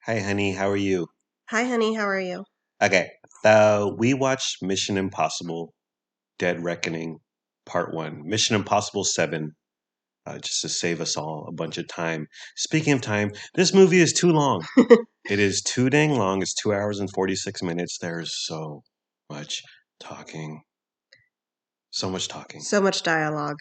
Hi, honey. How are you? Hi, honey. How are you? Okay, so we watched Mission Impossible: Dead Reckoning Part One, Mission Impossible 7, just to save us all a bunch of time. Speaking of time, this movie is too long. It is too dang long. It's 2 hours and 46 minutes. There's so much talking, so much talking, So much dialogue.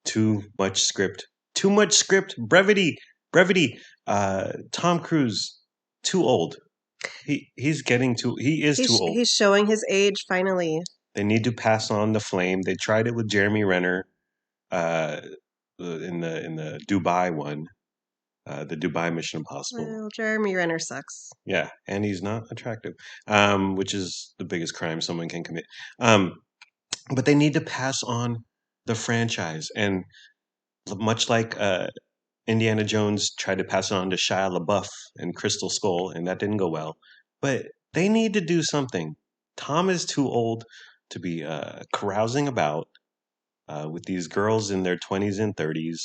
too much script, too much script. Brevity, brevity. Tom Cruise, too old. He's getting too. He is too old. He's showing his age finally. They need to pass on the flame. They tried it with Jeremy Renner uh, in the Dubai one, the Dubai Mission Impossible. Well, Jeremy Renner sucks. Yeah, and he's not attractive, which is the biggest crime someone can commit. Um, but they need to pass on the franchise, and much like Indiana Jones tried to pass it on to Shia LaBeouf and Crystal Skull, and that didn't go well. But they need to do something. Tom is too old to be carousing about with these girls in their 20s and 30s,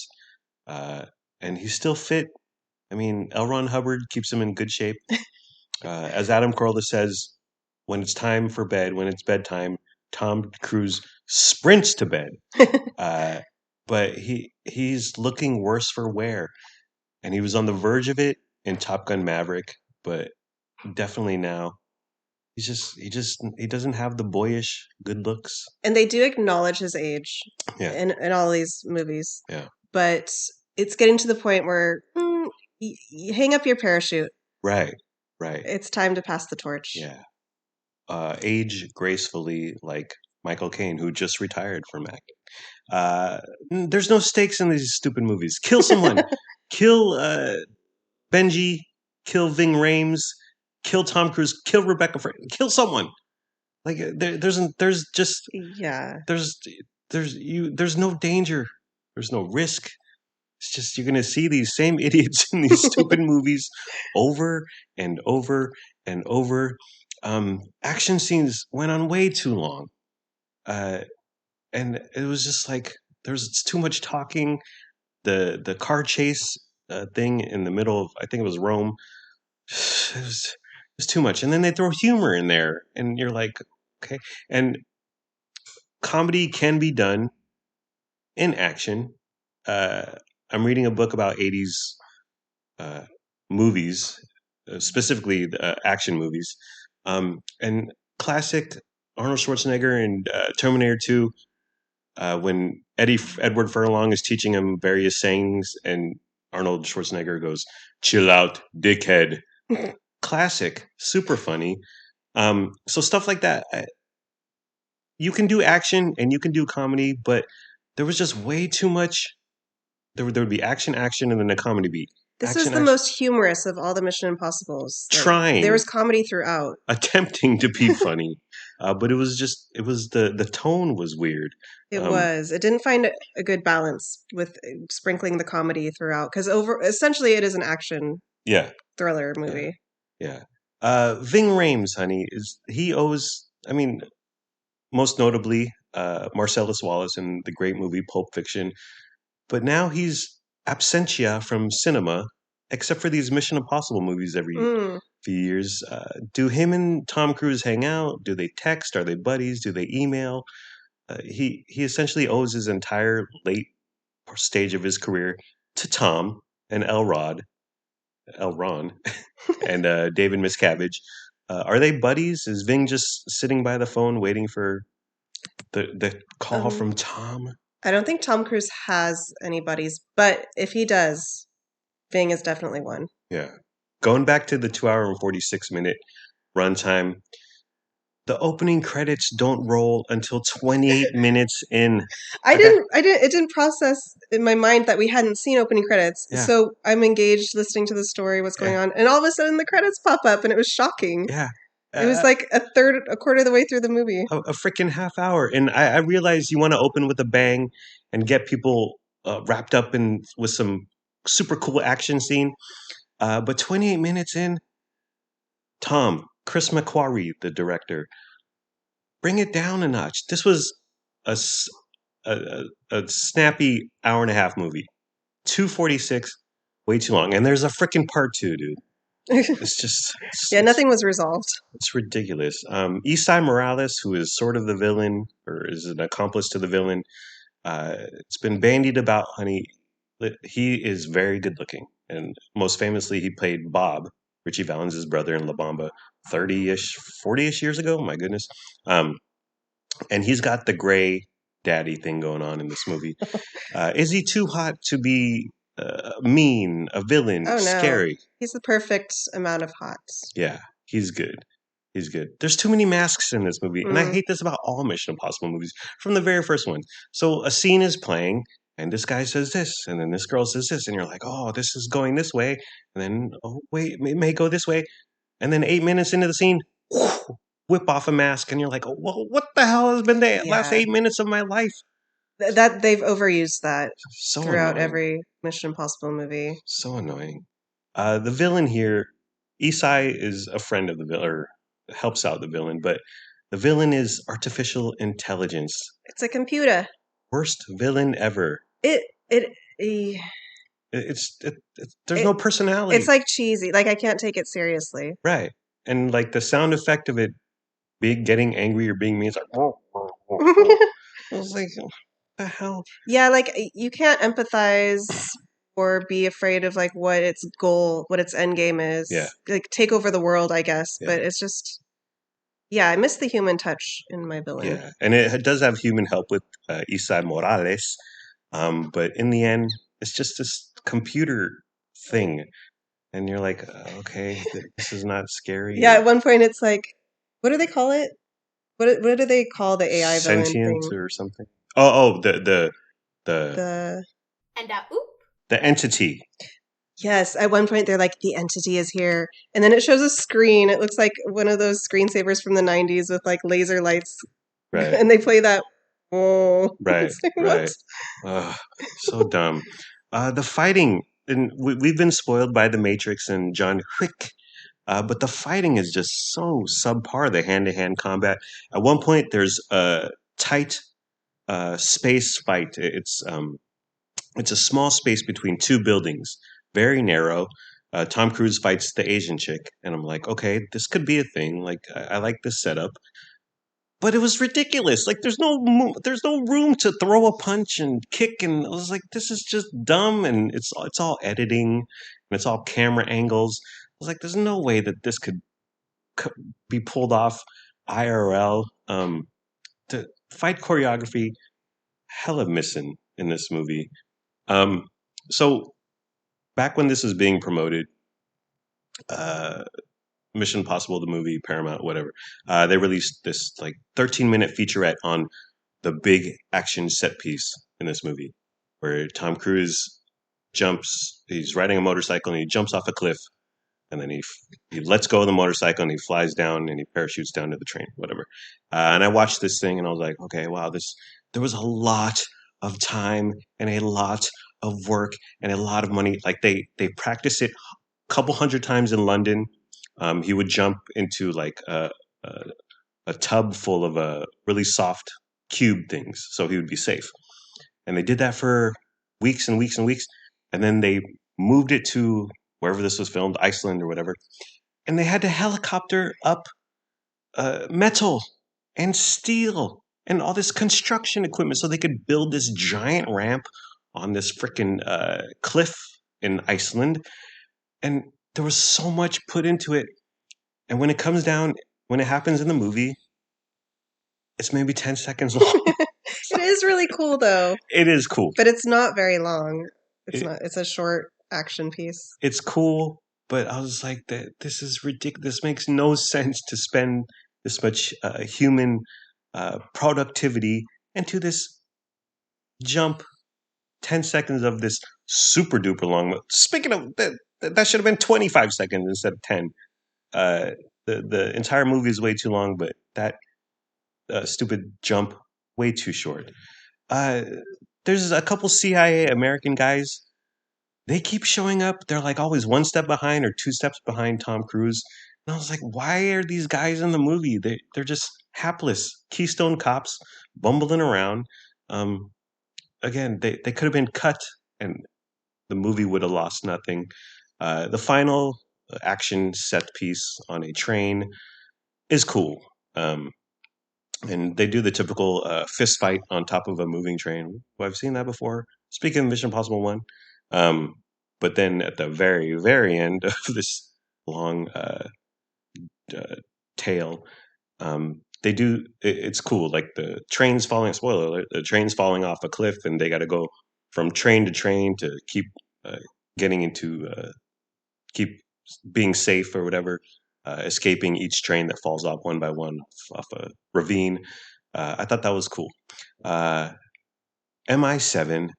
uh, and he's still fit. I mean, L. Ron Hubbard keeps him in good shape. As Adam Carolla says, when it's time for bed, when it's bedtime, Tom Cruise sprints to bed. Uh, but he's looking worse for wear, and he was on the verge of it in Top Gun Maverick, but definitely now he doesn't have the boyish good looks. And they do acknowledge his age Yeah, in all these movies. yeah, But it's getting to the point where you hang up your parachute. right, right, It's time to pass the torch. yeah. Age gracefully like Michael Caine, who just retired from acting. Uh, there's no stakes in these stupid movies. Kill someone. Kill Benji. Kill Ving Rhames. Kill Tom Cruise. Kill Rebecca. Kill someone. Like there's just Yeah. there's there's no danger. There's no risk. It's just you're gonna see these same idiots in these stupid movies over and over and over. Action scenes went on way too long, uh, and it was just like there's too much talking. The car chase thing in the middle of I think it was Rome. It was too much, and then they throw humor in there, and you're like, okay. And comedy can be done in action. Uh, I'm reading a book about '80s uh, movies, specifically action movies, and classic Arnold Schwarzenegger and Terminator 2. When Edward Furlong is teaching him various sayings, and Arnold Schwarzenegger goes, "Chill out, dickhead." Classic, super funny. So stuff like that. You can do action and you can do comedy, but there was just way too much. There would be action, action, and then a comedy beat. This was Action, the action, most humorous of all the Mission Impossibles. Like, there trying, was comedy throughout. attempting to be funny, but it was the tone was weird. It Um, was. It didn't find a good balance with sprinkling the comedy throughout because over essentially it is an action yeah, thriller yeah, movie. yeah. Ving Rhames, honey, is he owes? I mean, most notably, Marcellus Wallace in the great movie Pulp Fiction. But now he's absentia from cinema, except for these Mission Impossible movies every Mm. few years. Do him and Tom Cruise hang out? Do they text? Are they buddies? Do they email? He essentially owes his entire late stage of his career to Tom and Elron, and David Miscavige. Are they buddies? Is Ving just sitting by the phone waiting for the call Um, from Tom? I don't think Tom Cruise has any buddies, but if he does, Ving is definitely one. Yeah. Going back to the 2 hour and 46-minute runtime, the opening credits don't roll until 28 minutes in. Okay. It didn't process in my mind that we hadn't seen opening credits. Yeah. So I'm engaged listening to the story, what's going Yeah. on, and all of a sudden the credits pop up, and it was shocking. Yeah. It was Uh, like a quarter of the way through the movie. a freaking half hour. And I realize you want to open with a bang and get people wrapped up in with some super cool action scene. But 28 minutes in, Chris McQuarrie, the director, bring it down a notch. This was a, s- a snappy hour and a half movie. 246, way too long. And there's a freaking part two, dude. Yeah, nothing was resolved. it's ridiculous. Isai Morales, who is sort of the villain or is an accomplice to the villain, it's been bandied about, honey. He is very good looking, and most famously, he played Bob, Richie Valens' brother in La Bamba, 30-ish, 40-ish years ago. My goodness. Um, and he's got the gray daddy thing going on in this movie. Is he too hot to be mean, a villain, Oh no, scary? he's the perfect amount of hot. Yeah, he's good. He's good. There's too many masks in this movie, and I Mm. hate this about all Mission Impossible movies from the very first one. So a scene is playing, and this guy says this, and then this girl says this, and you're like, "Oh, this is going this way," and then, "Oh, wait, it may go this way," and then 8 minutes into the scene, whip off a mask, and you're like, "Oh, well, what the hell has been the last Yeah, 8 minutes of my life?" that they've overused that So throughout annoying. every Mission Impossible movie. So annoying. The villain here, Isai is a friend of the villain, or helps out the villain, but the villain is artificial intelligence. It's a computer. Worst villain ever. It it eh, There's it no personality, it's like cheesy. Like I can't take it seriously. right? And like the sound effect of it being getting angry or being mean, it's like, whoa, whoa, whoa, whoa. I was like, what the hell? Yeah, like you can't empathize or be afraid of like what its goal, what its end game Yeah, is. Like take over the world, I guess. yeah, But it's just yeah, I miss the human touch in my villain. yeah. And it does have human help with Isai Morales, but in the end, it's just this computer thing. And you're like, okay, this is not scary Yeah, or at one point it's like, what do they call it? What do they call the AI villain sentient thing? or something. Oh, the The And oop. the entity. Yes, at one point they're like, the entity is here. And then it shows a screen. It looks like one of those screensavers from the 90s with like laser lights. Right, And they play that. Oh, right, it's like, what? right. Ugh, so dumb. The fighting, and we've been spoiled by the Matrix and John Wick. But the fighting is just so subpar. The hand-to-hand combat. At one point, there's a tight space fight. It's a small space between two buildings, very narrow. Tom Cruise fights the Asian chick, and I'm like, okay, this could be a thing. Like, I like this setup, but it was ridiculous. Like, there's no room to throw a punch and kick, and I was like, this is just dumb, and it's all editing, and it's all camera angles. I was like, there's no way that this could be pulled off IRL. The fight choreography, hella missing in this movie. Um, so back when this was being promoted, uh, Mission Impossible, the movie, Paramount, whatever, they released this like 13-minute featurette on the big action set piece in this movie, where Tom Cruise jumps. He's riding a motorcycle and he jumps off a cliff, and then he lets go of the motorcycle and he flies down and he parachutes down to the train, whatever. And I watched this thing and I was like, okay, wow, this there was a lot of time and a lot of work and a lot of money. Like they practiced it a couple hundred times in London. He would jump into like a, a tub full of really soft cube things, so he would be safe. And they did that for weeks and weeks and weeks, and then they moved it to wherever this was filmed, Iceland or whatever, and they had to helicopter up metal and steel and all this construction equipment so they could build this giant ramp on this freaking cliff in Iceland. And there was so much put into it. And when it comes down, when it happens in the movie, it's maybe 10 seconds long. It is really cool though, It is cool. but it's not very long. It's It, not. It's a short action piece. it's cool, but I was like, this is ridiculous. This makes no sense to spend this much human productivity into this jump 10 seconds of this super duper long. Speaking of that should have been 25 seconds instead of 10. Uh, the entire movie is way too long, but that stupid jump way too short. Uh, there's a couple CIA American guys. They keep showing up. They're like always one step behind or two steps behind Tom Cruise. And I was like, why are these guys in the movie? They're just hapless Keystone cops bumbling around. Um, Again, they could have been cut and the movie would have lost nothing. The final action set piece on a train is cool. Um, and they do the typical fist fight on top of a moving train. Well, I've seen that before. Speaking of Mission Impossible 1. Um, but then at the very, very end of this long uh, tale, they do it's cool. Like the train's falling, spoiler alert, the train's falling off a cliff and they got to go from train to train to keep uh, getting into keep being safe or whatever, escaping each train that falls off one by one off a ravine. I thought that was cool. uh, mi7,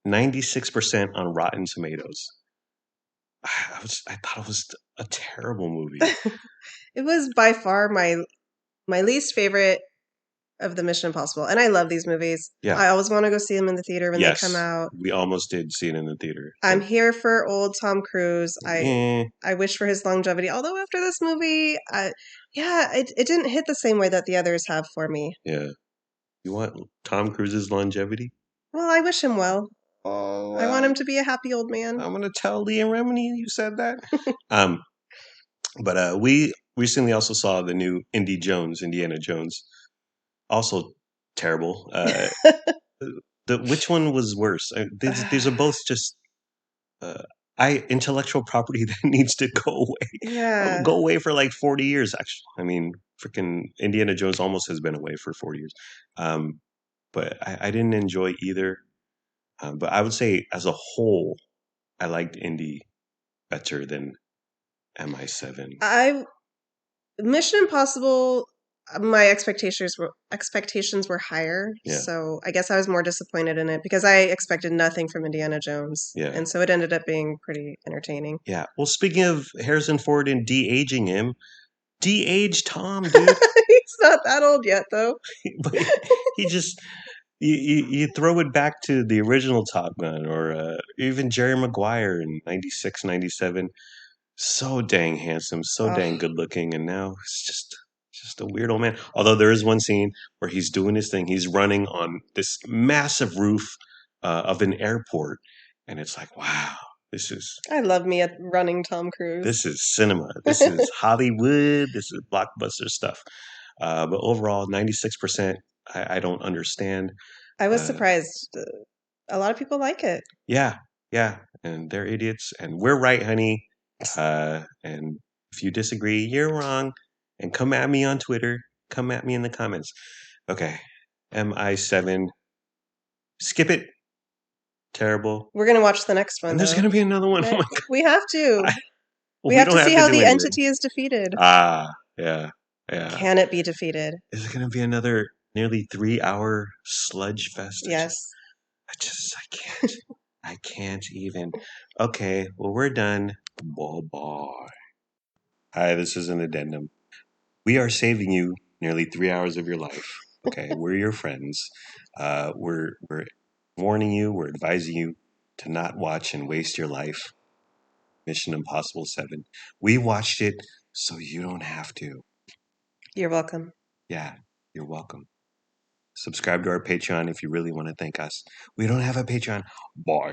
96% on Rotten Tomatoes. I thought it was a terrible movie. It was by far my least favorite of the Mission Impossible, and I love these movies. Yeah. I always want to go see them in the theater when Yes, they come out. we almost did see it in the theater. I'm here for old Tom Cruise. Eh, I wish for his longevity. Although after this movie, it didn't hit the same way that the others have for me. yeah. You want Tom Cruise's longevity? Well, I wish him well. Oh, I want him to be a happy old man. I'm gonna tell Leah Remini you said that. um, but we recently also saw the new Indiana Jones. Also terrible. Which one was worse? These are both just intellectual property that needs to go away. Yeah. Go away for like 40 years. Actually, I mean, freaking Indiana Jones almost has been away for 40 years. But I didn't enjoy either. But I would say, as a whole, I liked Indy better than MI7. Mission Impossible, my expectations were higher. Yeah. So I guess I was more disappointed in it because I expected nothing from Indiana Jones. Yeah. And so it ended up being pretty entertaining. Yeah. Well, speaking of Harrison Ford and de-aging him, de-age Tom, dude. He's not that old yet, though. But he just you throw it back to the original Top Gun, or even Jerry Maguire in 96, 97. So dang handsome, so dang good looking, and now it's just a weird old man. Although there is one scene where he's doing his thing, he's running on this massive roof of an airport, and it's like, wow, this is. I love me a running Tom Cruise. This is cinema. This is Hollywood. This is blockbuster stuff. But overall, 96%. I don't understand. I was surprised. A lot of people like it. Yeah, and they're idiots, and we're right, honey. And if you disagree, you're wrong. And come at me on Twitter. Come at me in the comments. Okay, MI7. Skip it. Terrible. We're gonna watch the next one. And there's gonna be another one. Oh my God. We have to. Well, we have to see how the entity is defeated. Yeah. Can it be defeated? Is it gonna be another nearly 3-hour sludge fest? Yes. I can't. I can't even. Okay, well, we're done. Bye-bye. Hi, this is an addendum. We are saving you nearly 3 hours of your life. Okay, we're your friends. We're warning you, we're advising you to not watch and waste your life. Mission Impossible 7. We watched it so you don't have to. You're welcome. Yeah, you're welcome. Subscribe to our Patreon if you really want to thank us. We don't have a Patreon. Bye.